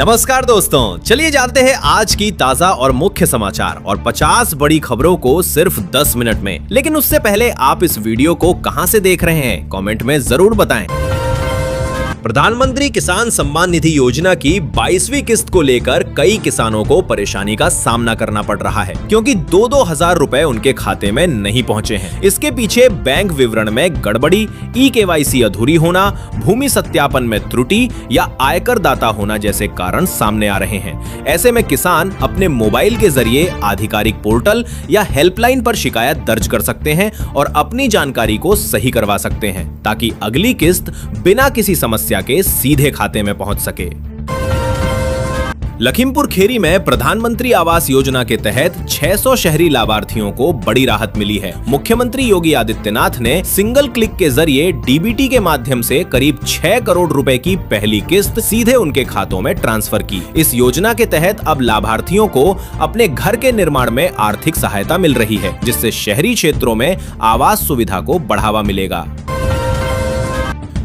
नमस्कार दोस्तों, चलिए जानते हैं आज की ताजा और मुख्य समाचार और 50 बड़ी खबरों को सिर्फ 10 मिनट में। लेकिन उससे पहले आप इस वीडियो को कहां से देख रहे हैं, कमेंट में जरूर बताएं। प्रधानमंत्री किसान सम्मान निधि योजना की 22वीं किस्त को लेकर कई किसानों को परेशानी का सामना करना पड़ रहा है, क्योंकि 2-2 हजार रुपए उनके खाते में नहीं पहुंचे हैं। इसके पीछे बैंक विवरण में गड़बड़ी, ई-केवाईसी अधूरी होना, भूमि सत्यापन में त्रुटि या आयकर दाता होना जैसे कारण सामने आ रहे हैं। ऐसे में किसान अपने मोबाइल के जरिए आधिकारिक पोर्टल या हेल्पलाइन पर शिकायत दर्ज कर सकते हैं और अपनी जानकारी को सही करवा सकते हैं, ताकि अगली किस्त बिना किसी समस्या के सीधे खाते में पहुंच सके। लखीमपुर खीरी में प्रधानमंत्री आवास योजना के तहत 600 शहरी लाभार्थियों को बड़ी राहत मिली है। मुख्यमंत्री योगी आदित्यनाथ ने सिंगल क्लिक के जरिए डीबीटी के माध्यम से करीब 6 करोड़ रुपए की पहली किस्त सीधे उनके खातों में ट्रांसफर की। इस योजना के तहत अब लाभार्थियों को अपने घर के निर्माण में आर्थिक सहायता मिल रही है, जिससे शहरी क्षेत्रों में आवास सुविधा को बढ़ावा मिलेगा।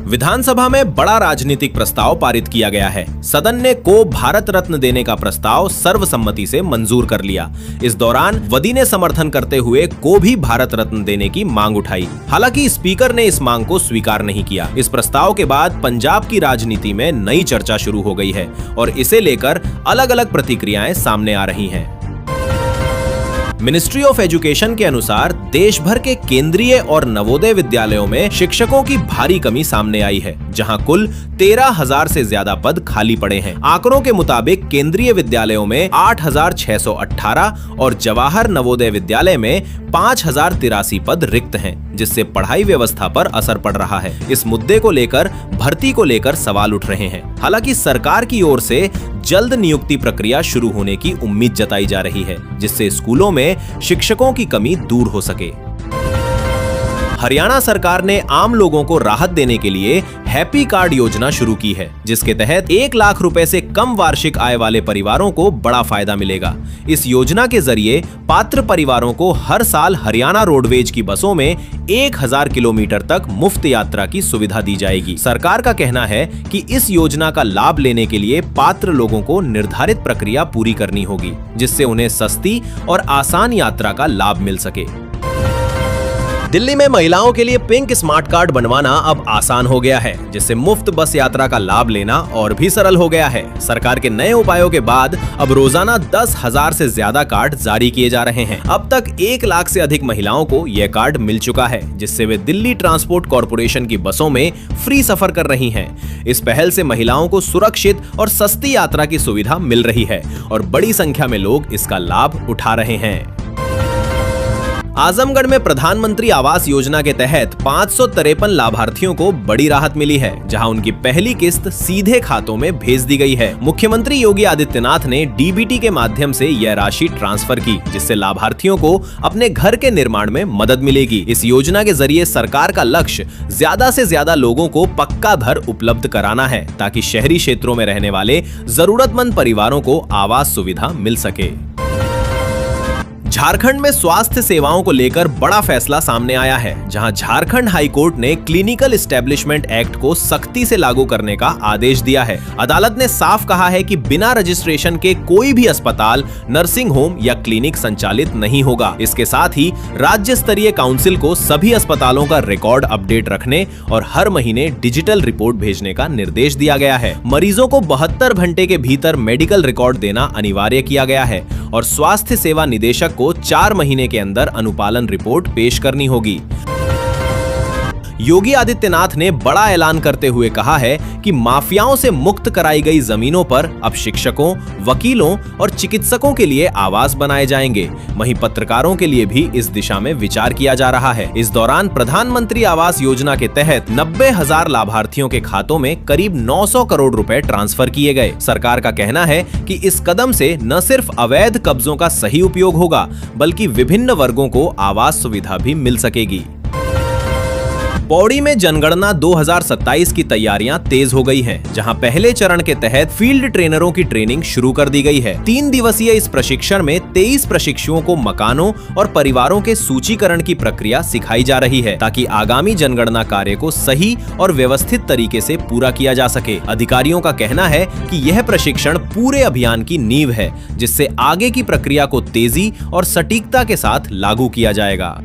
विधानसभा में बड़ा राजनीतिक प्रस्ताव पारित किया गया है। सदन ने को भारत रत्न देने का प्रस्ताव सर्वसम्मति से मंजूर कर लिया। इस दौरान वदी ने समर्थन करते हुए को भी भारत रत्न देने की मांग उठाई। हालांकि स्पीकर ने इस मांग को स्वीकार नहीं किया। इस प्रस्ताव के बाद पंजाब की राजनीति में नई चर्चा शुरू हो गई है और इसे लेकर अलग अलग प्रतिक्रियाएं सामने आ रही हैं। मिनिस्ट्री ऑफ एजुकेशन के अनुसार देश भर के केंद्रीय और नवोदय विद्यालयों में शिक्षकों की भारी कमी सामने आई है, जहां कुल 13,000 से ज्यादा पद खाली पड़े हैं। आंकड़ों के मुताबिक केंद्रीय विद्यालयों में 8,618 और जवाहर नवोदय विद्यालय में 5,083 पद रिक्त हैं, जिससे पढ़ाई व्यवस्था पर असर पड़ रहा है। इस मुद्दे को लेकर भर्ती को लेकर सवाल उठ रहे हैं। हालांकि सरकार की ओर से जल्द नियुक्ति प्रक्रिया शुरू होने की उम्मीद जताई जा रही है, जिससे स्कूलों में शिक्षकों की कमी दूर हो सके। हरियाणा सरकार ने आम लोगों को राहत देने के लिए हैप्पी कार्ड योजना शुरू की है, जिसके तहत 1 लाख रुपए से कम वार्षिक आय वाले परिवारों को बड़ा फायदा मिलेगा। इस योजना के जरिए पात्र परिवारों को हर साल हरियाणा रोडवेज की बसों में 1000 किलोमीटर तक मुफ्त यात्रा की सुविधा दी जाएगी। सरकार का कहना है कि इस योजना का लाभ लेने के लिए पात्र लोगों को निर्धारित प्रक्रिया पूरी करनी होगी, जिससे उन्हें सस्ती और आसान यात्रा का लाभ मिल सके। दिल्ली में महिलाओं के लिए पिंक स्मार्ट कार्ड बनवाना अब आसान हो गया है, जिससे मुफ्त बस यात्रा का लाभ लेना और भी सरल हो गया है। सरकार के नए उपायों के बाद अब रोजाना 10,000 से ज्यादा कार्ड जारी किए जा रहे हैं। अब तक 1 लाख से अधिक महिलाओं को यह कार्ड मिल चुका है, जिससे वे दिल्ली ट्रांसपोर्ट कॉर्पोरेशन की बसों में फ्री सफर कर रही हैं। इस पहल से महिलाओं को सुरक्षित और सस्ती यात्रा की सुविधा मिल रही है और बड़ी संख्या में लोग इसका लाभ उठा रहे हैं। आजमगढ़ में प्रधानमंत्री आवास योजना के तहत 553 लाभार्थियों को बड़ी राहत मिली है, जहां उनकी पहली किस्त सीधे खातों में भेज दी गई है। मुख्यमंत्री योगी आदित्यनाथ ने डीबीटी के माध्यम से यह राशि ट्रांसफर की, जिससे लाभार्थियों को अपने घर के निर्माण में मदद मिलेगी। इस योजना के जरिए सरकार का लक्ष्य ज्यादा से ज्यादा लोगों को पक्का घर उपलब्ध कराना है, ताकि शहरी क्षेत्रों में रहने वाले जरूरतमंद परिवारों को आवास सुविधा मिल सके। झारखंड में स्वास्थ्य सेवाओं को लेकर बड़ा फैसला सामने आया है, जहां झारखंड हाई कोर्ट ने क्लिनिकल एस्टेब्लिशमेंट एक्ट को सख्ती से लागू करने का आदेश दिया है। अदालत ने साफ कहा है कि बिना रजिस्ट्रेशन के कोई भी अस्पताल, नर्सिंग होम या क्लिनिक संचालित नहीं होगा। इसके साथ ही राज्य स्तरीय काउंसिल को सभी अस्पतालों का रिकॉर्ड अपडेट रखने और हर महीने डिजिटल रिपोर्ट भेजने का निर्देश दिया गया है। मरीजों को 72 घंटे के भीतर मेडिकल रिकॉर्ड देना अनिवार्य किया गया है और स्वास्थ्य सेवा निदेशक को 4 महीने के अंदर अनुपालन रिपोर्ट पेश करनी होगी। योगी आदित्यनाथ ने बड़ा ऐलान करते हुए कहा है कि माफियाओं से मुक्त कराई गई जमीनों पर अब शिक्षकों, वकीलों और चिकित्सकों के लिए आवास बनाए जाएंगे। वहीं पत्रकारों के लिए भी इस दिशा में विचार किया जा रहा है। इस दौरान प्रधानमंत्री आवास योजना के तहत 90,000 लाभार्थियों के खातों में करीब 900 करोड़ रुपए ट्रांसफर किए गए। सरकार का कहना है कि इस कदम से न सिर्फ अवैध कब्जों का सही उपयोग होगा, बल्कि विभिन्न वर्गों को आवास सुविधा भी मिल सकेगी। पौड़ी में जनगणना 2027 की तैयारियां तेज हो गई हैं, जहां पहले चरण के तहत फील्ड ट्रेनरों की ट्रेनिंग शुरू कर दी गई है। 3 दिवसीय इस प्रशिक्षण में 23 प्रशिक्षुओं को मकानों और परिवारों के सूचीकरण की प्रक्रिया सिखाई जा रही है, ताकि आगामी जनगणना कार्य को सही और व्यवस्थित तरीके से पूरा किया जा सके। अधिकारियों का कहना है कि यह प्रशिक्षण पूरे अभियान की नींव है, जिससे आगे की प्रक्रिया को तेजी और सटीकता के साथ लागू किया जाएगा।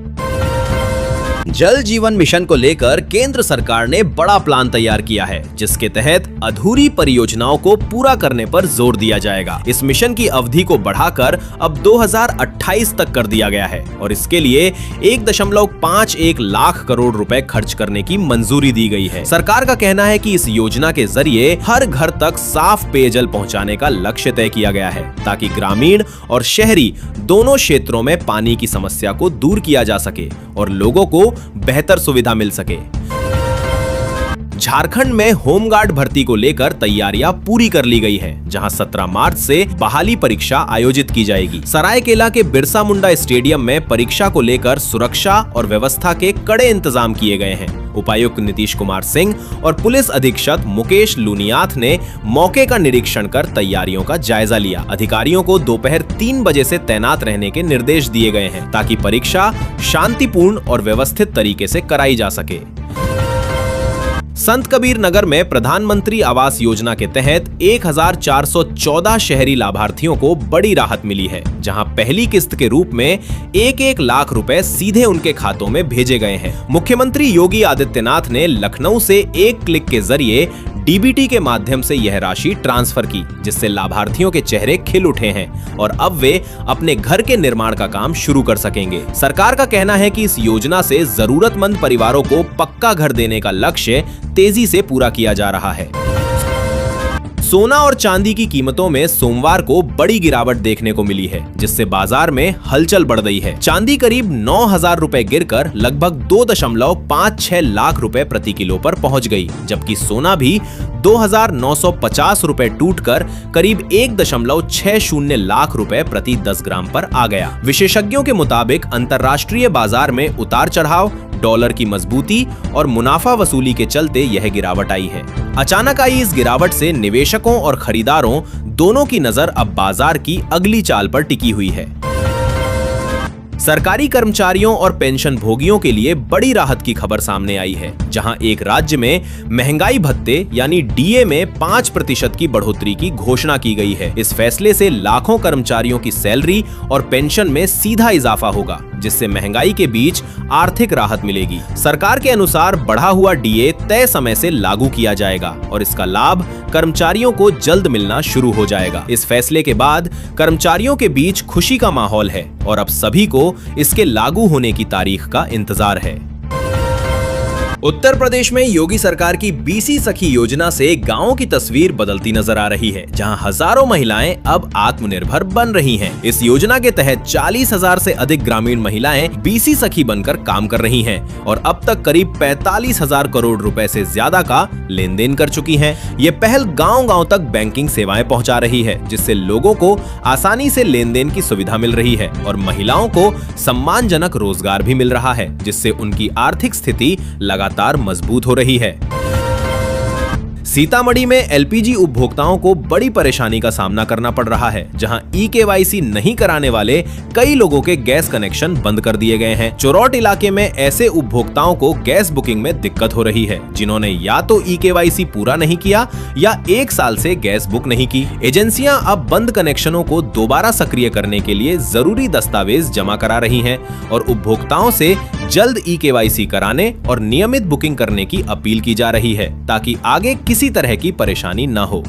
जल जीवन मिशन को लेकर केंद्र सरकार ने बड़ा प्लान तैयार किया है, जिसके तहत अधूरी परियोजनाओं को पूरा करने पर जोर दिया जाएगा। इस मिशन की अवधि को बढ़ाकर अब 2028 तक कर दिया गया है और इसके लिए 1.51 लाख करोड़ रुपए खर्च करने की मंजूरी दी गई है। सरकार का कहना है कि इस योजना के जरिए हर घर तक साफ पेयजल पहुंचाने का लक्ष्य तय किया गया है, ताकि ग्रामीण और शहरी दोनों क्षेत्रों में पानी की समस्या को दूर किया जा सके और लोगों को बेहतर सुविधा मिल सके। झारखंड में होमगार्ड भर्ती को लेकर तैयारियां पूरी कर ली गई हैं, जहां 17 मार्च से बहाली परीक्षा आयोजित की जाएगी। सरायकेला के बिरसा मुंडा स्टेडियम में परीक्षा को लेकर सुरक्षा और व्यवस्था के कड़े इंतजाम किए गए हैं। उपायुक्त नीतीश कुमार सिंह और पुलिस अधीक्षक मुकेश लुनियाथ ने मौके का निरीक्षण कर तैयारियों का जायजा लिया। अधिकारियों को दोपहर 3 बजे से तैनात रहने के निर्देश दिए गए हैं, ताकि परीक्षा शांतिपूर्ण और व्यवस्थित तरीके से कराई जा सके। संत कबीर नगर में प्रधानमंत्री आवास योजना के तहत 1414 शहरी लाभार्थियों को बड़ी राहत मिली है, जहां पहली किस्त के रूप में 1-1 लाख रुपए सीधे उनके खातों में भेजे गए हैं। मुख्यमंत्री योगी आदित्यनाथ ने लखनऊ से एक क्लिक के जरिए डीबीटी के माध्यम से यह राशि ट्रांसफर की, जिससे लाभार्थियों के चेहरे खिल उठे हैं और अब वे अपने घर के निर्माण का काम शुरू कर सकेंगे। सरकार का कहना है कि इस योजना से जरूरतमंद परिवारों को पक्का घर देने का लक्ष्य तेजी से पूरा किया जा रहा है। सोना और चांदी की कीमतों में सोमवार को बड़ी गिरावट देखने को मिली है, जिससे बाजार में हलचल बढ़ गई है। चांदी करीब 9,000 रुपए गिरकर लगभग 2.56 लाख रुपए प्रति किलो पर पहुंच गई, जबकि सोना भी 2,950 रुपए टूटकर करीब 1.60 लाख रुपए प्रति 10 ग्राम पर आ गया। विशेषज्ञों के मुताबिक अंतर्राष्ट्रीय बाजार में उतार चढ़ाव, डॉलर की मजबूती और मुनाफा वसूली के चलते यह गिरावट आई है। अचानक आई इस गिरावट से निवेशकों और खरीदारों दोनों की नजर अब बाजार की अगली चाल पर टिकी हुई है। सरकारी कर्मचारियों और पेंशन भोगियों के लिए बड़ी राहत की खबर सामने आई है, जहां एक राज्य में महंगाई भत्ते यानी डीए में 5% की बढ़ोतरी की घोषणा की गई है। इस फैसले से लाखों कर्मचारियों की सैलरी और पेंशन में सीधा इजाफा होगा, जिससे महंगाई के बीच आर्थिक राहत मिलेगी। सरकार के अनुसार बढ़ा हुआ डीए तय समय से लागू किया जाएगा और इसका लाभ कर्मचारियों को जल्द मिलना शुरू हो जाएगा। इस फैसले के बाद कर्मचारियों के बीच खुशी का माहौल है और अब सभी को इसके लागू होने की तारीख का इंतजार है। उत्तर प्रदेश में योगी सरकार की बीसी सखी योजना से गांवों की तस्वीर बदलती नजर आ रही है, जहां हजारों महिलाएं अब आत्मनिर्भर बन रही हैं। इस योजना के तहत 40,000 से अधिक ग्रामीण महिलाएं बीसी सखी बनकर काम कर रही हैं और अब तक करीब 45,000 करोड़ रुपए से ज्यादा का लेन देन कर चुकी हैं। ये पहल गाँव-गाँव तक बैंकिंग सेवाएं पहुँचा रही है, जिससे लोगों को आसानी से लेन देन की सुविधा मिल रही है और महिलाओं को सम्मानजनक रोजगार भी मिल रहा है, जिससे उनकी आर्थिक स्थिति लगातार मजबूत हो रही है। सीतामढ़ी में एलपीजी उपभोक्ताओं को बड़ी परेशानी का सामना करना पड़ रहा है, जहां ई-केवाईसी नहीं कराने वाले कई लोगों के गैस कनेक्शन बंद कर दिए गए हैं। चोरौट इलाके में ऐसे उपभोक्ताओं को गैस बुकिंग में दिक्कत हो रही है, जिन्होंने या तो ई-केवाईसी पूरा नहीं किया या 1 साल से गैस बुक नहीं की। एजेंसियां अब बंद कनेक्शनों को दोबारा सक्रिय करने के लिए जरूरी दस्तावेज जमा करा रही हैं और उपभोक्ताओं से जल्द ई-केवाईसी कराने और नियमित बुकिंग करने की अपील की जा रही है, ताकि आगे किसी तरह की परेशानी न हो।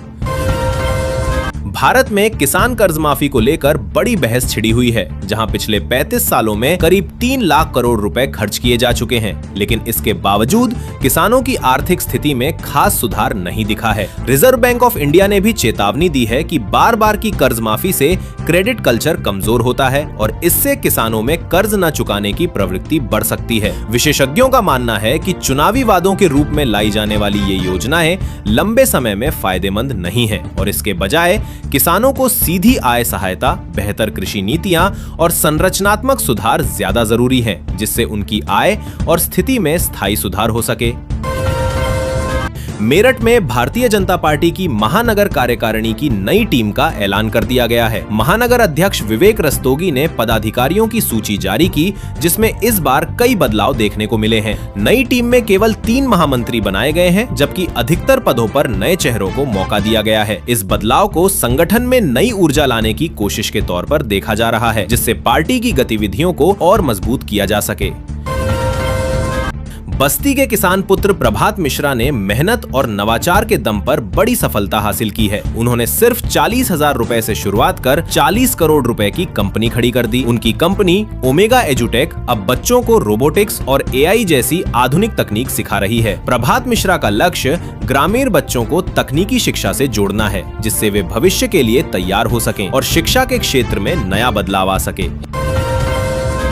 भारत में किसान कर्ज माफी को लेकर बड़ी बहस छिड़ी हुई है, जहां पिछले 35 सालों में करीब 3 लाख करोड़ रुपए खर्च किए जा चुके हैं, लेकिन इसके बावजूद किसानों की आर्थिक स्थिति में खास सुधार नहीं दिखा है। रिजर्व बैंक ऑफ इंडिया ने भी चेतावनी दी है कि बार बार की कर्ज माफी से क्रेडिट कल्चर कमजोर होता है और इससे किसानों में कर्ज न चुकाने की प्रवृत्ति बढ़ सकती है। विशेषज्ञों का मानना है कि चुनावी वादों के रूप में लाई जाने वाली ये योजनाएं लंबे समय में फायदेमंद नहीं है और इसके बजाय किसानों को सीधी आय सहायता, बेहतर कृषि नीतियां और संरचनात्मक सुधार ज्यादा जरूरी हैं, जिससे उनकी आय और स्थिति में स्थायी सुधार हो सके। मेरठ में भारतीय जनता पार्टी की महानगर कार्यकारिणी की नई टीम का ऐलान कर दिया गया है। महानगर अध्यक्ष विवेक रस्तोगी ने पदाधिकारियों की सूची जारी की, जिसमें इस बार कई बदलाव देखने को मिले हैं। नई टीम में केवल 3 महामंत्री बनाए गए हैं, जबकि अधिकतर पदों पर नए चेहरों को मौका दिया गया है। इस बदलाव को संगठन में नई ऊर्जा लाने की कोशिश के तौर पर देखा जा रहा है, जिससे पार्टी की गतिविधियों को और मजबूत किया जा सके। बस्ती के किसान पुत्र प्रभात मिश्रा ने मेहनत और नवाचार के दम पर बड़ी सफलता हासिल की है। उन्होंने सिर्फ 40,000 रुपए से शुरुआत कर 40 करोड़ रुपए की कंपनी खड़ी कर दी। उनकी कंपनी ओमेगा एजुटेक अब बच्चों को रोबोटिक्स और एआई जैसी आधुनिक तकनीक सिखा रही है। प्रभात मिश्रा का लक्ष्य ग्रामीण बच्चों को तकनीकी शिक्षा से जोड़ना है, जिससे वे भविष्य के लिए तैयार हो सकें और शिक्षा के क्षेत्र में नया बदलाव आ सके।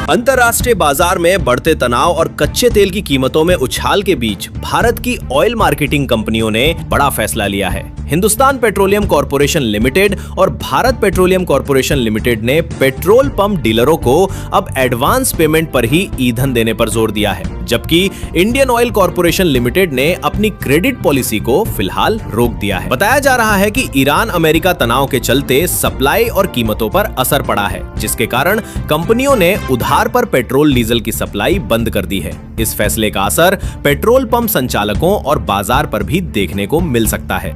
अंतर्राष्ट्रीय बाजार में बढ़ते तनाव और कच्चे तेल की कीमतों में उछाल के बीच भारत की ऑयल मार्केटिंग कंपनियों ने बड़ा फैसला लिया है। हिंदुस्तान पेट्रोलियम कॉर्पोरेशन लिमिटेड और भारत पेट्रोलियम कॉर्पोरेशन लिमिटेड ने पेट्रोल पंप डीलरों को अब एडवांस पेमेंट पर ही ईंधन देने पर जोर दिया है, जबकि इंडियन ऑयल कॉर्पोरेशन लिमिटेड ने अपनी क्रेडिट पॉलिसी को फिलहाल रोक दिया है। बताया जा रहा है कि ईरान अमेरिका तनाव के चलते सप्लाई और कीमतों पर असर पड़ा है, जिसके कारण कंपनियों ने उधार पर पेट्रोल डीजल की सप्लाई बंद कर दी है। इस फैसले का असर पेट्रोल पंप संचालकों और बाजार पर भी देखने को मिल सकता है।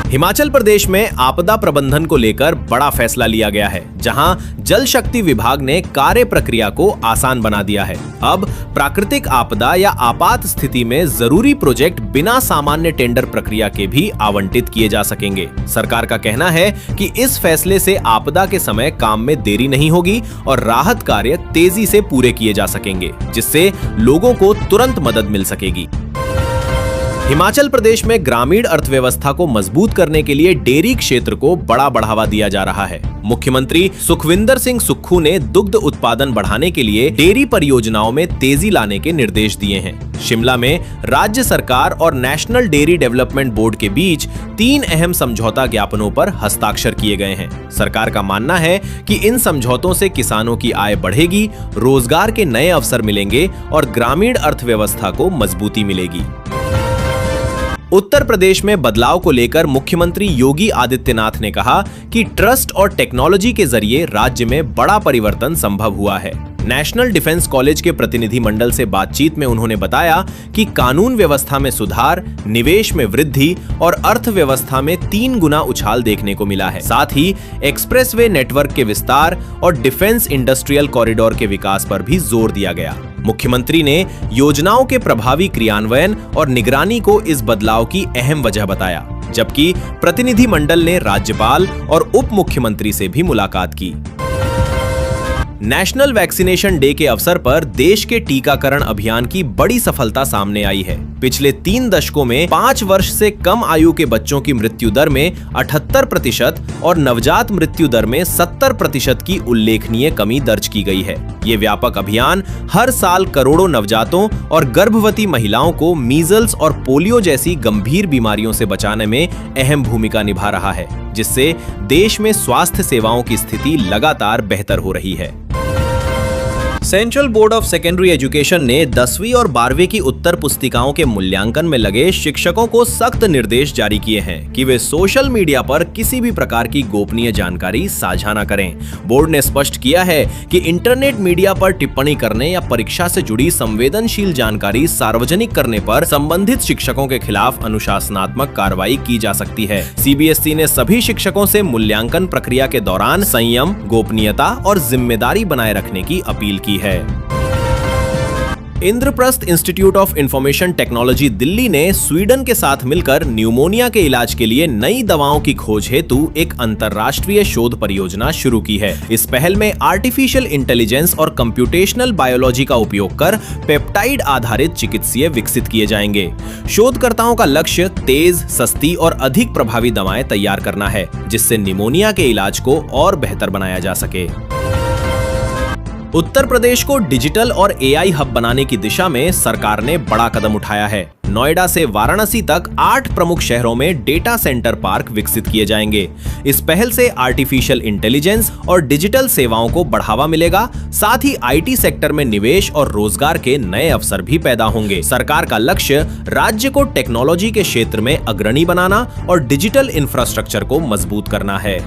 हिमाचल प्रदेश में आपदा प्रबंधन को लेकर बड़ा फैसला लिया गया है, जहां जल शक्ति विभाग ने कार्य प्रक्रिया को आसान बना दिया है। अब प्राकृतिक आपदा या आपात स्थिति में जरूरी प्रोजेक्ट बिना सामान्य टेंडर प्रक्रिया के भी आवंटित किए जा सकेंगे। सरकार का कहना है कि इस फैसले से आपदा के समय काम में देरी नहीं होगी और राहत कार्य तेजी से पूरे किए जा सकेंगे, जिससे लोगों को तुरंत मदद मिल सकेगी। हिमाचल प्रदेश में ग्रामीण अर्थव्यवस्था को मजबूत करने के लिए डेयरी क्षेत्र को बड़ा बढ़ावा दिया जा रहा है। मुख्यमंत्री सुखविंदर सिंह सुक्खू ने दुग्ध उत्पादन बढ़ाने के लिए डेयरी परियोजनाओं में तेजी लाने के निर्देश दिए हैं। शिमला में राज्य सरकार और नेशनल डेयरी डेवलपमेंट बोर्ड के बीच 3 अहम समझौता ज्ञापनों पर हस्ताक्षर किए गए हैं। सरकार का मानना है कि इन समझौतों से किसानों की आय बढ़ेगी, रोजगार के नए अवसर मिलेंगे और ग्रामीण अर्थव्यवस्था को मजबूती मिलेगी। उत्तर प्रदेश में बदलाव को लेकर मुख्यमंत्री योगी आदित्यनाथ ने कहा कि ट्रस्ट और टेक्नोलॉजी के जरिए राज्य में बड़ा परिवर्तन संभव हुआ है। नेशनल डिफेंस कॉलेज के प्रतिनिधि मंडल से बातचीत में उन्होंने बताया कि कानून व्यवस्था में सुधार, निवेश में वृद्धि और अर्थव्यवस्था में 3 गुना उछाल देखने को मिला है। साथ ही एक्सप्रेसवे नेटवर्क के विस्तार और डिफेंस इंडस्ट्रियल कॉरिडोर के विकास पर भी जोर दिया गया। मुख्यमंत्री ने योजनाओं के प्रभावी क्रियान्वयन और निगरानी को इस बदलाव की अहम वजह बताया, जबकि प्रतिनिधि मंडल ने राज्यपाल और उप मुख्यमंत्री से भी मुलाकात की। नेशनल वैक्सीनेशन डे के अवसर पर देश के टीकाकरण अभियान की बड़ी सफलता सामने आई है। पिछले 3 दशकों में 5 वर्ष से कम आयु के बच्चों की मृत्यु दर में 78% और नवजात मृत्यु दर में 70% की उल्लेखनीय कमी दर्ज की गई है। ये व्यापक अभियान हर साल करोड़ों नवजातों और गर्भवती महिलाओं को मीजल्स और पोलियो जैसी गंभीर बीमारियों से बचाने में अहम भूमिका निभा रहा है, जिससे देश में स्वास्थ्य सेवाओं की स्थिति लगातार बेहतर हो रही है। Central board of secondary education ने 10वीं और 12वीं की उत्तर पुस्तिकाओं के मूल्यांकन में लगे शिक्षकों को सख्त निर्देश जारी किए हैं कि वे सोशल मीडिया पर किसी भी प्रकार की गोपनीय जानकारी साझा न करें। बोर्ड ने स्पष्ट किया है कि इंटरनेट मीडिया पर टिप्पणी करने या परीक्षा से जुड़ी संवेदनशील जानकारी सार्वजनिक करने पर संबंधित शिक्षकों के खिलाफ अनुशासनात्मक कार्रवाई की जा सकती है। सीबीएसई ने सभी शिक्षकों से मूल्यांकन प्रक्रिया के दौरान संयम, गोपनीयता और जिम्मेदारी बनाए रखने की अपील की है। Indraprastha institute of information technology Delhi ने स्वीडन के साथ मिलकर न्यूमोनिया के इलाज के लिए नई दवाओं की खोज हेतु एक अंतर्राष्ट्रीय शोध परियोजना शुरू की है। इस पहल में आर्टिफिशियल इंटेलिजेंस और कंप्यूटेशनल बायोलॉजी का उपयोग कर पेप्टाइड आधारित चिकित्सीय विकसित किए जाएंगे। शोधकर्ताओं का लक्ष्य तेज, सस्ती और अधिक प्रभावी दवाएं तैयार करना है, जिससे निमोनिया के इलाज को और बेहतर बनाया जा सके। उत्तर प्रदेश को डिजिटल और एआई हब बनाने की दिशा में सरकार ने बड़ा कदम उठाया है। नोएडा से वाराणसी तक 8 प्रमुख शहरों में डेटा सेंटर पार्क विकसित किए जाएंगे। इस पहल से आर्टिफिशियल इंटेलिजेंस और डिजिटल सेवाओं को बढ़ावा मिलेगा, साथ ही आईटी सेक्टर में निवेश और रोजगार के नए अवसर भी पैदा होंगे। सरकार का लक्ष्य राज्य को टेक्नोलॉजी के क्षेत्र में अग्रणी बनाना और डिजिटल इंफ्रास्ट्रक्चर को मजबूत करना है।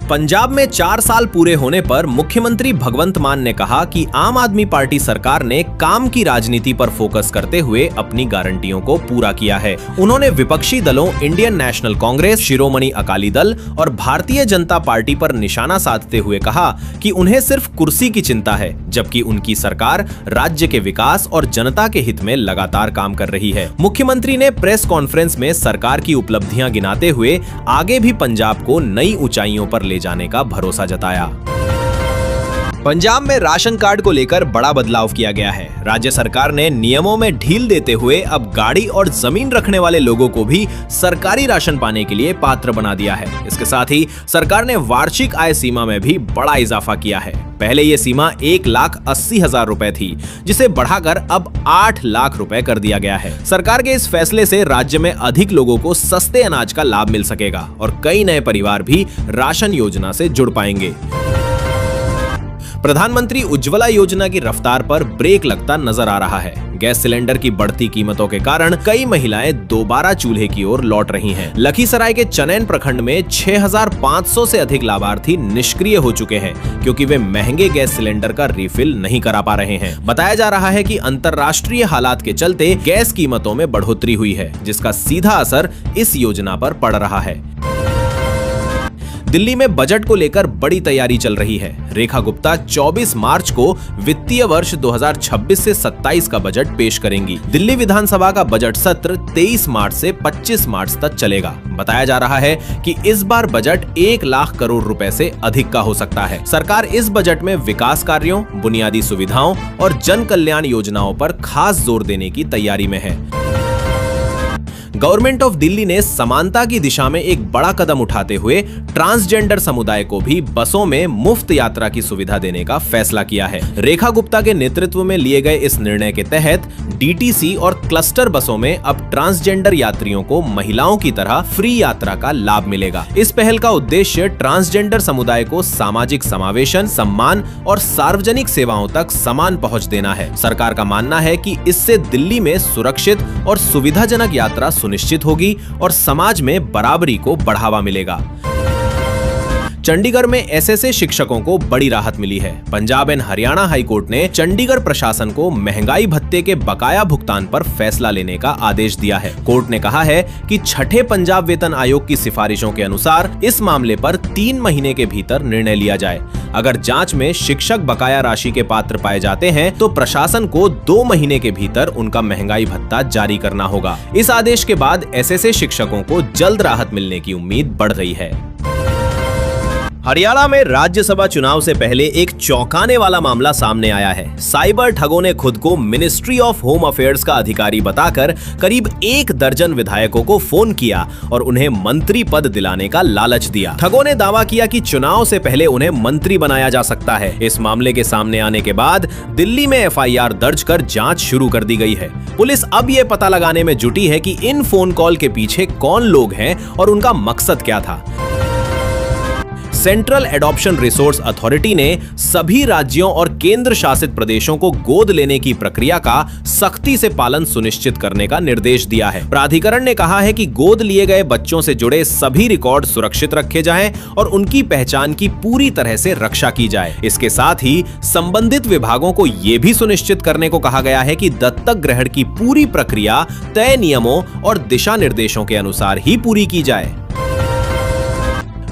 पंजाब में 4 साल पूरे होने पर मुख्यमंत्री भगवंत मान ने कहा कि आम आदमी पार्टी सरकार ने काम की राजनीति पर फोकस करते हुए अपनी गारंटियों को पूरा किया है। उन्होंने विपक्षी दलों इंडियन नेशनल कांग्रेस, शिरोमणि अकाली दल और भारतीय जनता पार्टी पर निशाना साधते हुए कहा कि उन्हें सिर्फ कुर्सी की चिंता है, जबकि उनकी सरकार राज्य के विकास और जनता के हित में लगातार काम कर रही है। मुख्यमंत्री ने प्रेस कॉन्फ्रेंस में सरकार की उपलब्धियां गिनाते हुए आगे भी पंजाब को नई ऊंचाइयों पर ले जाने का भरोसा जताया। पंजाब में राशन कार्ड को लेकर बड़ा बदलाव किया गया है। राज्य सरकार ने नियमों में ढील देते हुए अब गाड़ी और जमीन रखने वाले लोगों को भी सरकारी राशन पाने के लिए पात्र बना दिया है। इसके साथ ही सरकार ने वार्षिक आय सीमा में भी बड़ा इजाफा किया है। पहले ये सीमा 1,80,000 रुपए थी, जिसे बढ़ाकर अब 8 लाख रुपए कर दिया गया है। सरकार के इस फैसले से राज्य में अधिक लोगों को सस्ते अनाज का लाभ मिल सकेगा और कई नए परिवार भी राशन योजना से जुड़ पाएंगे। प्रधानमंत्री उज्ज्वला योजना की रफ्तार पर ब्रेक लगता नजर आ रहा है। गैस सिलेंडर की बढ़ती कीमतों के कारण कई महिलाएं दोबारा चूल्हे की ओर लौट रही हैं। लखीसराय के चनैन प्रखंड में 6,500 से अधिक लाभार्थी निष्क्रिय हो चुके हैं, क्योंकि वे महंगे गैस सिलेंडर का रिफिल नहीं करा पा रहे हैं। बताया जा रहा है कि अंतर्राष्ट्रीय हालात के चलते गैस कीमतों में बढ़ोतरी हुई है, जिसका सीधा असर इस योजना पर पड़ रहा है। दिल्ली में बजट को लेकर बड़ी तैयारी चल रही है। रेखा गुप्ता 24 मार्च को वित्तीय वर्ष 2026 से 27 का बजट पेश करेंगी। दिल्ली विधानसभा का बजट सत्र 23 मार्च से 25 मार्च तक चलेगा। बताया जा रहा है कि इस बार बजट 1 लाख करोड़ रुपए से अधिक का हो सकता है। सरकार इस बजट में विकास कार्यों, बुनियादी सुविधाओं और जन कल्याण योजनाओं पर खास जोर देने की तैयारी में है। गवर्नमेंट ऑफ दिल्ली ने समानता की दिशा में एक बड़ा कदम उठाते हुए ट्रांसजेंडर समुदाय को भी बसों में मुफ्त यात्रा की सुविधा देने का फैसला किया है। रेखा गुप्ता के नेतृत्व में लिए गए इस निर्णय के तहत डीटीसी और क्लस्टर बसों में अब ट्रांसजेंडर यात्रियों को महिलाओं की तरह फ्री यात्रा का लाभ मिलेगा। इस पहल का उद्देश्य ट्रांसजेंडर समुदाय को सामाजिक समावेशन, सम्मान और सार्वजनिक सेवाओं तक समान पहुंच देना है। सरकार का मानना है कि इससे दिल्ली में सुरक्षित और सुविधाजनक यात्रा सुनिश्चित होगी और समाज में बराबरी को बढ़ावा मिलेगा। चंडीगढ़ में एसएसए शिक्षकों को बड़ी राहत मिली है। Punjab and Haryana high court ने चंडीगढ़ प्रशासन को महंगाई भत्ते के बकाया भुगतान पर फैसला लेने का आदेश दिया है। कोर्ट ने कहा है कि छठे पंजाब वेतन आयोग की सिफारिशों के अनुसार इस मामले पर 3 महीने के भीतर निर्णय लिया जाए। अगर जांच में शिक्षक बकाया राशि के पात्र पाए जाते हैं तो प्रशासन को 2 महीने के भीतर उनका महंगाई भत्ता जारी करना होगा। इस आदेश के बाद एसएसए शिक्षकों को जल्द राहत मिलने की उम्मीद बढ़ गई है। हरियाणा में राज्यसभा चुनाव से पहले एक चौंकाने वाला मामला सामने आया है। साइबर ठगों ने खुद को मिनिस्ट्री ऑफ होम अफेयर्स का अधिकारी बताकर करीब 1 दर्जन विधायकों को फोन किया और उन्हें मंत्री पद दिलाने का लालच दिया। ठगों ने दावा किया कि चुनाव से पहले उन्हें मंत्री बनाया जा सकता है। इस मामले के सामने आने के बाद दिल्ली में एफआईआर दर्ज कर जांच शुरू कर दी गई है। पुलिस अब ये पता लगाने में जुटी है कि इन फोन कॉल के पीछे कौन लोग हैं और उनका मकसद क्या था। सेंट्रल एडॉप्शन रिसोर्स अथॉरिटी ने सभी राज्यों और केंद्र शासित प्रदेशों को गोद लेने की प्रक्रिया का सख्ती से पालन सुनिश्चित करने का निर्देश दिया है। प्राधिकरण ने कहा है कि गोद लिए गए बच्चों से जुड़े सभी रिकॉर्ड सुरक्षित रखे जाएं और उनकी पहचान की पूरी तरह से रक्षा की जाए। इसके साथ ही संबंधित विभागों को यह भी सुनिश्चित करने को कहा गया है कि दत्तक ग्रहण की पूरी प्रक्रिया तय नियमों और दिशा निर्देशों के अनुसार ही पूरी की जाए।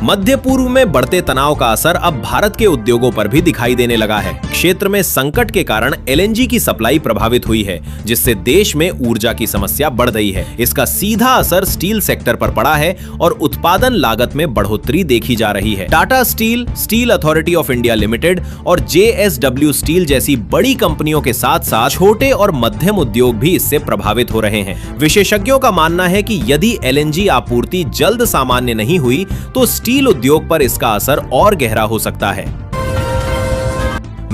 मध्य पूर्व में बढ़ते तनाव का असर अब भारत के उद्योगों पर भी दिखाई देने लगा है। क्षेत्र में संकट के कारण एलएनजी की सप्लाई प्रभावित हुई है, जिससे देश में ऊर्जा की समस्या बढ़ गई है। इसका सीधा असर स्टील सेक्टर पर पड़ा है और उत्पादन लागत में बढ़ोतरी देखी जा रही है। Tata steel, steel authority of India limited और जेएसडब्ल्यू स्टील जैसी बड़ी कंपनियों के साथ साथ छोटे और मध्यम उद्योग भी इससे प्रभावित हो रहे हैं। विशेषज्ञों का मानना है कि यदि एलएनजी आपूर्ति जल्द सामान्य नहीं हुई तो स्टील उद्योग पर इसका असर और गहरा हो सकता है।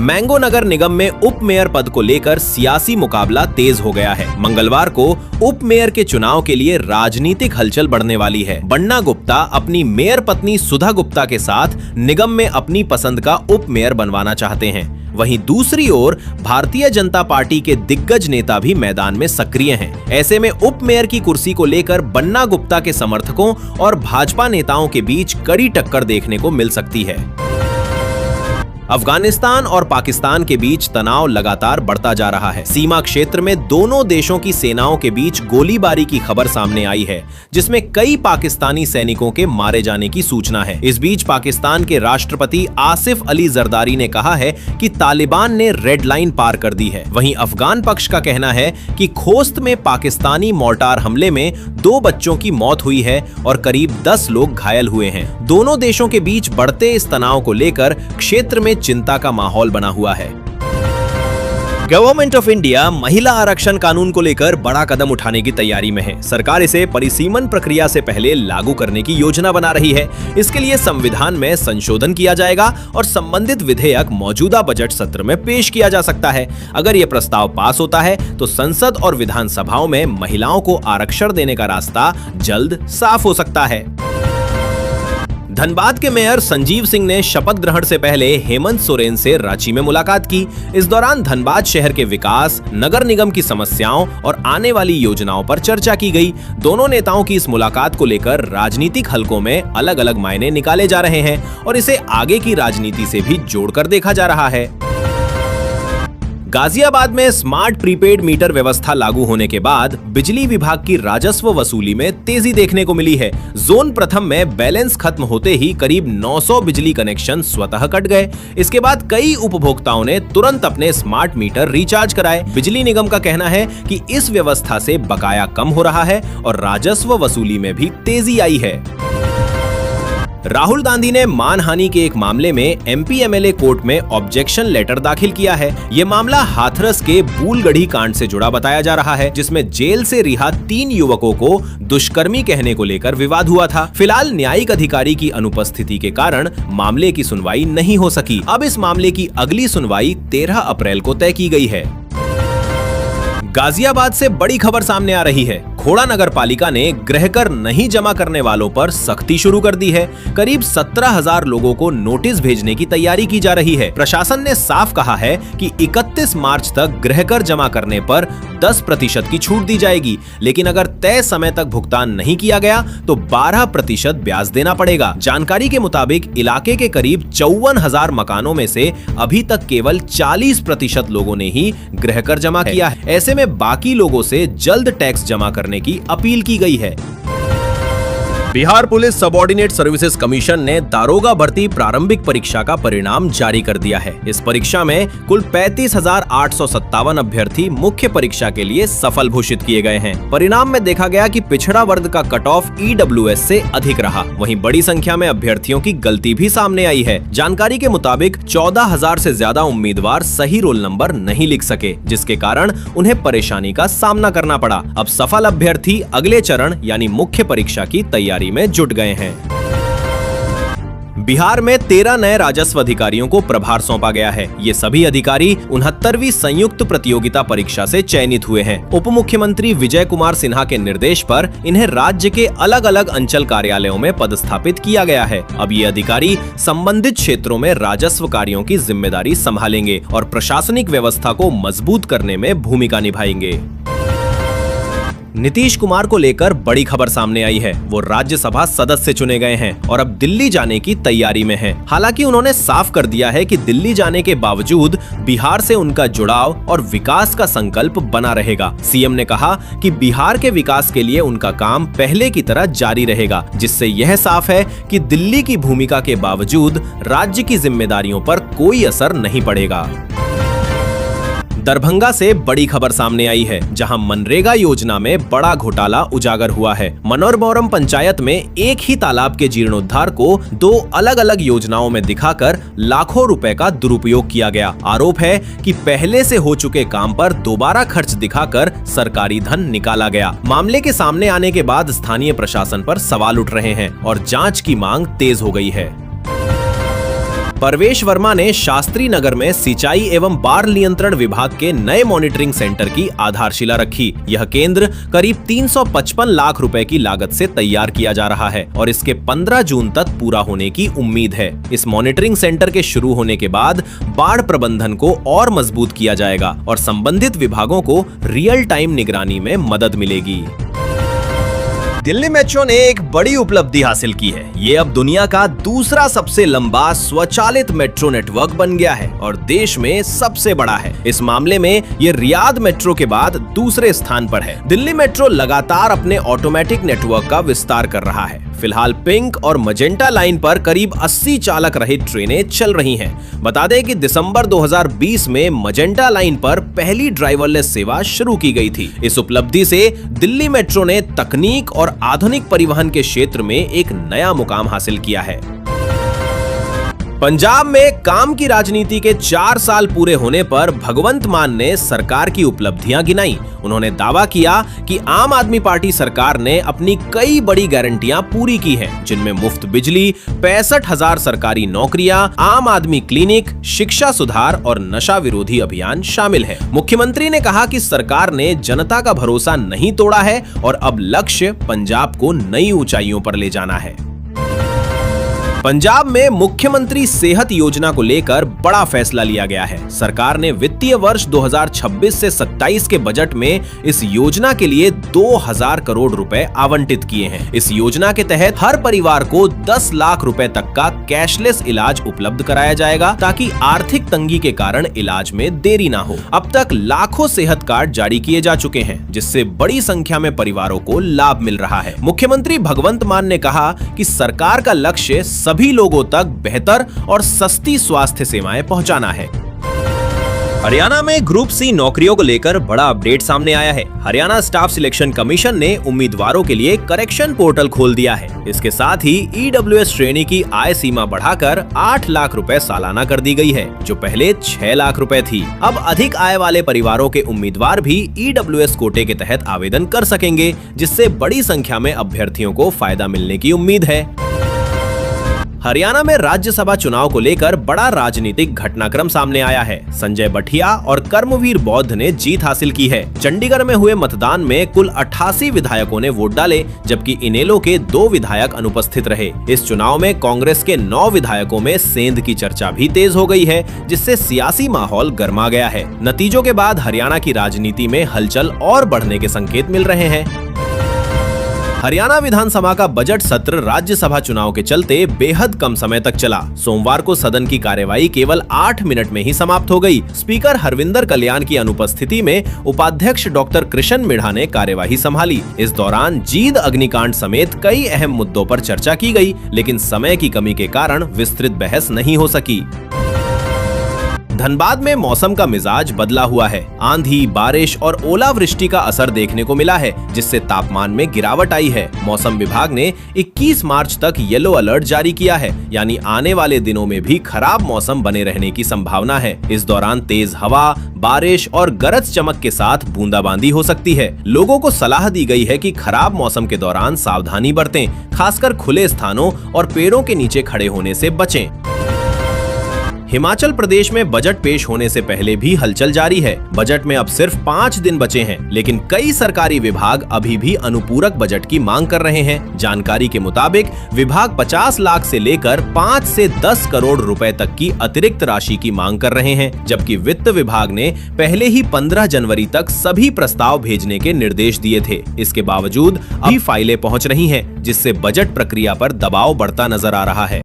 मैंगो नगर निगम में उप मेयर पद को लेकर सियासी मुकाबला तेज हो गया है। मंगलवार को उप मेयर के चुनाव के लिए राजनीतिक हलचल बढ़ने वाली है। बन्ना गुप्ता अपनी मेयर पत्नी सुधा गुप्ता के साथ निगम में अपनी पसंद का उप मेयर बनवाना चाहते हैं। वहीं दूसरी ओर भारतीय जनता पार्टी के दिग्गज नेता भी मैदान में सक्रिय हैं। ऐसे में उप मेयर की कुर्सी को लेकर बन्ना गुप्ता के समर्थकों और भाजपा नेताओं के बीच कड़ी टक्कर देखने को मिल सकती है। अफगानिस्तान और पाकिस्तान के बीच तनाव लगातार बढ़ता जा रहा है। सीमा क्षेत्र में दोनों देशों की सेनाओं के बीच गोलीबारी की खबर सामने आई है, जिसमें कई पाकिस्तानी सैनिकों के मारे जाने की सूचना है। इस बीच पाकिस्तान के राष्ट्रपति आसिफ अली जरदारी ने कहा है कि तालिबान ने रेड लाइन पार कर दी है। वहीं अफगान पक्ष का कहना है कि खोस्त में पाकिस्तानी मोर्टार हमले में 2 बच्चों की मौत हुई है और करीब 10 लोग घायल हुए हैं। दोनों देशों के बीच बढ़ते इस तनाव को लेकर क्षेत्र में चिंता का माहौल बना हुआ है। गवर्नमेंट ऑफ इंडिया महिला आरक्षण कानून को लेकर बड़ा कदम उठाने की तैयारी में है। सरकार इसे परिसीमन प्रक्रिया से पहले लागू करने की योजना बना रही है। इसके लिए संविधान में संशोधन किया जाएगा और संबंधित विधेयक मौजूदा बजट सत्र में पेश किया जा सकता है। अगर यह प्रस्ताव पास होता है तो संसद और विधानसभाओं में महिलाओं को आरक्षण देने का रास्ता जल्द साफ हो सकता है। धनबाद के मेयर संजीव सिंह ने शपथ ग्रहण से पहले हेमंत सोरेन से रांची में मुलाकात की। इस दौरान धनबाद शहर के विकास, नगर निगम की समस्याओं और आने वाली योजनाओं पर चर्चा की गई। दोनों नेताओं की इस मुलाकात को लेकर राजनीतिक हलकों में अलग अलग मायने निकाले जा रहे हैं और इसे आगे की राजनीति से भी जोड़कर देखा जा रहा है। गाजियाबाद में स्मार्ट प्रीपेड मीटर व्यवस्था लागू होने के बाद बिजली विभाग की राजस्व वसूली में तेजी देखने को मिली है। जोन प्रथम में बैलेंस खत्म होते ही करीब 900 बिजली कनेक्शन स्वतः कट गए। इसके बाद कई उपभोक्ताओं ने तुरंत अपने स्मार्ट मीटर रिचार्ज कराए। बिजली निगम का कहना है कि इस व्यवस्था से बकाया कम हो रहा है और राजस्व वसूली में भी तेजी आई है। राहुल गांधी ने मानहानि के एक मामले में एमपी एमएलए कोर्ट में ऑब्जेक्शन लेटर दाखिल किया है। ये मामला हाथरस के बूलगढ़ी कांड से जुड़ा बताया जा रहा है, जिसमें जेल से रिहा 3 युवकों को दुष्कर्मी कहने को लेकर विवाद हुआ था। फिलहाल न्यायिक अधिकारी की अनुपस्थिति के कारण मामले की सुनवाई नहीं हो सकी। अब इस मामले की अगली सुनवाई 13 अप्रैल को तय की गई है। गाजियाबाद से बड़ी खबर सामने आ रही है। खोड़ा नगर पालिका ने गृह कर नहीं जमा करने वालों पर सख्ती शुरू कर दी है। करीब 17,000 लोगों को नोटिस भेजने की तैयारी की जा रही है। प्रशासन ने साफ कहा है कि 31 मार्च तक गृह कर जमा करने पर 10% की छूट दी जाएगी, लेकिन अगर तय समय तक भुगतान नहीं किया गया तो 12% ब्याज देना पड़ेगा। जानकारी के मुताबिक इलाके के करीब 54,000 मकानों में से अभी तक केवल 40% लोगों ने ही गृह कर जमा किया है। ऐसे में बाकी लोगों से जल्द टैक्स जमा करने की अपील की गई है। Bihar police subordinate services commission ने दारोगा भर्ती प्रारंभिक परीक्षा का परिणाम जारी कर दिया है। इस परीक्षा में कुल 35,857 अभ्यर्थी मुख्य परीक्षा के लिए सफल घोषित किए गए हैं। परिणाम में देखा गया कि पिछड़ा वर्ग का कट ऑफ EWS से अधिक रहा। वहीं बड़ी संख्या में अभ्यर्थियों की गलती भी सामने आई है। जानकारी के मुताबिक 14,000 से ज्यादा उम्मीदवार सही रोल नंबर नहीं लिख सके, जिसके कारण उन्हें परेशानी का सामना करना पड़ा। अब सफल अभ्यर्थी अगले चरण यानी मुख्य परीक्षा की तैयारी में जुट गए हैं। बिहार में 13 नए राजस्व अधिकारियों को प्रभार सौंपा गया है। ये सभी अधिकारी 69वीं संयुक्त प्रतियोगिता परीक्षा से चयनित हुए हैं। उप मुख्यमंत्री विजय कुमार सिन्हा के निर्देश पर इन्हें राज्य के अलग अलग अंचल कार्यालयों में पदस्थापित किया गया है। अब ये अधिकारी संबंधित क्षेत्रों में राजस्व कार्यों की जिम्मेदारी संभालेंगे और प्रशासनिक व्यवस्था को मजबूत करने में भूमिका निभाएंगे। नीतीश कुमार को लेकर बड़ी खबर सामने आई है। वो राज्यसभा सदस्य चुने गए हैं और अब दिल्ली जाने की तैयारी में हैं। हालांकि उन्होंने साफ कर दिया है कि दिल्ली जाने के बावजूद बिहार से उनका जुड़ाव और विकास का संकल्प बना रहेगा। सीएम ने कहा कि बिहार के विकास के लिए उनका काम पहले की तरह जारी रहेगा, जिससे यह साफ है कि दिल्ली की भूमिका के बावजूद राज्य की जिम्मेदारियों पर कोई असर नहीं पड़ेगा। दरभंगा से बड़ी खबर सामने आई है, जहां मनरेगा योजना में बड़ा घोटाला उजागर हुआ है। मनोरबौरम पंचायत में एक ही तालाब के जीर्णोद्धार को 2 अलग अलग योजनाओं में दिखाकर लाखों रुपए का दुरुपयोग किया गया। आरोप है कि पहले से हो चुके काम पर दोबारा खर्च दिखाकर सरकारी धन निकाला गया। मामले के सामने आने के बाद स्थानीय प्रशासन पर सवाल उठ रहे हैं और जांच की मांग तेज हो गई है। परवेश वर्मा ने शास्त्री नगर में सिंचाई एवं बाढ़ नियंत्रण विभाग के नए मॉनिटरिंग सेंटर की आधारशिला रखी। यह केंद्र करीब 355 लाख रुपए की लागत से तैयार किया जा रहा है और इसके 15 जून तक पूरा होने की उम्मीद है। इस मॉनिटरिंग सेंटर के शुरू होने के बाद बाढ़ प्रबंधन को और मजबूत किया जाएगा और संबंधित विभागों को रियल टाइम निगरानी में मदद मिलेगी। दिल्ली मेट्रो ने एक बड़ी उपलब्धि हासिल की है। ये अब दुनिया का दूसरा सबसे लंबा स्वचालित मेट्रो नेटवर्क बन गया है और देश में सबसे बड़ा है। इस मामले में ये रियाद मेट्रो के बाद दूसरे स्थान पर है। दिल्ली मेट्रो लगातार अपने ऑटोमेटिक नेटवर्क का विस्तार कर रहा है। फिलहाल पिंक और मजेंटा लाइन पर करीब 80 चालक रहित ट्रेनें चल रही हैं। बता दें कि दिसंबर 2020 में मजेंटा लाइन पर पहली ड्राइवरलेस सेवा शुरू की गई थी। इस उपलब्धि से दिल्ली मेट्रो ने तकनीक और आधुनिक परिवहन के क्षेत्र में एक नया मुकाम हासिल किया है। पंजाब में काम की राजनीति के 4 साल पूरे होने पर भगवंत मान ने सरकार की उपलब्धियां गिनाई। उन्होंने दावा किया कि आम आदमी पार्टी सरकार ने अपनी कई बड़ी गारंटियां पूरी की हैं, जिनमें मुफ्त बिजली, 65,000 सरकारी नौकरियां, आम आदमी क्लिनिक, शिक्षा सुधार और नशा विरोधी अभियान शामिल है। मुख्यमंत्री ने कहा कि सरकार ने जनता का भरोसा नहीं तोड़ा है और अब लक्ष्य पंजाब को नई ऊंचाइयों पर ले जाना है। पंजाब में मुख्यमंत्री सेहत योजना को लेकर बड़ा फैसला लिया गया है। सरकार ने वित्तीय वर्ष 2026 से 27 के बजट में इस योजना के लिए 2000 करोड़ रुपए आवंटित किए हैं। इस योजना के तहत हर परिवार को 10 लाख रुपए तक का कैशलेस इलाज उपलब्ध कराया जाएगा ताकि आर्थिक तंगी के कारण इलाज में देरी ना हो। अब तक लाखों सेहत कार्ड जारी किए जा चुके हैं, जिससे बड़ी संख्या में परिवारों को लाभ मिल रहा है। मुख्यमंत्री भगवंत मान ने कहा कि सरकार का लक्ष्य सभी लोगों तक बेहतर और सस्ती स्वास्थ्य सेवाएं पहुंचाना है। हरियाणा में ग्रुप सी नौकरियों को लेकर बड़ा अपडेट सामने आया है। हरियाणा स्टाफ सिलेक्शन कमीशन ने उम्मीदवारों के लिए करेक्शन पोर्टल खोल दिया है। इसके साथ ही ईडब्ल्यूएस श्रेणी की आय सीमा बढ़ाकर 8 लाख रुपए सालाना कर दी गई है, जो पहले 6 लाख रुपए थी। अब अधिक आय वाले परिवारों के उम्मीदवार भी ईडब्ल्यूएस कोटे के तहत आवेदन कर सकेंगे, जिससे बड़ी संख्या में अभ्यर्थियों को फायदा मिलने की उम्मीद है। हरियाणा में राज्यसभा चुनाव को लेकर बड़ा राजनीतिक घटनाक्रम सामने आया है। संजय बठिया और कर्मवीर बौद्ध ने जीत हासिल की है। चंडीगढ़ में हुए मतदान में कुल 88 विधायकों ने वोट डाले, जबकि इनेलो के 2 विधायक अनुपस्थित रहे। इस चुनाव में कांग्रेस के 9 विधायकों में सेंध की चर्चा भी तेज हो गई है, जिससे सियासी माहौल गर्मा गया है। नतीजों के बाद हरियाणा की राजनीति में हलचल और बढ़ने के संकेत मिल रहे हैं। हरियाणा विधानसभा का बजट सत्र राज्यसभा चुनाव के चलते बेहद कम समय तक चला। सोमवार को सदन की कार्यवाही केवल 8 मिनट में ही समाप्त हो गई। स्पीकर हरविंदर कल्याण की अनुपस्थिति में उपाध्यक्ष डॉक्टर कृष्ण मिढ़ा ने कार्यवाही संभाली। इस दौरान जींद अग्निकांड समेत कई अहम मुद्दों पर चर्चा की गई, लेकिन समय की कमी के कारण विस्तृत बहस नहीं हो सकी। धनबाद में मौसम का मिजाज बदला हुआ है। आंधी, बारिश और ओलावृष्टि का असर देखने को मिला है, जिससे तापमान में गिरावट आई है। मौसम विभाग ने 21 मार्च तक येलो अलर्ट जारी किया है, यानी आने वाले दिनों में भी खराब मौसम बने रहने की संभावना है। इस दौरान तेज हवा, बारिश और गरज चमक के साथ बूंदाबांदी हो सकती है। लोगों को सलाह दी गई है कि खराब मौसम के दौरान सावधानी बरतें, खासकर खुले स्थानों और पेड़ों के नीचे खड़े होने से बचें। हिमाचल प्रदेश में बजट पेश होने से पहले भी हलचल जारी है। बजट में अब सिर्फ 5 दिन बचे हैं, लेकिन कई सरकारी विभाग अभी भी अनुपूरक बजट की मांग कर रहे हैं। जानकारी के मुताबिक विभाग 50 लाख से लेकर 5 से 10 करोड़ रुपए तक की अतिरिक्त राशि की मांग कर रहे हैं, जबकि वित्त विभाग ने पहले ही 15 जनवरी तक सभी प्रस्ताव भेजने के निर्देश दिए थे। इसके बावजूद अभी फाइलें पहुंच रही हैं, जिससे बजट प्रक्रिया पर दबाव बढ़ता नजर आ रहा है।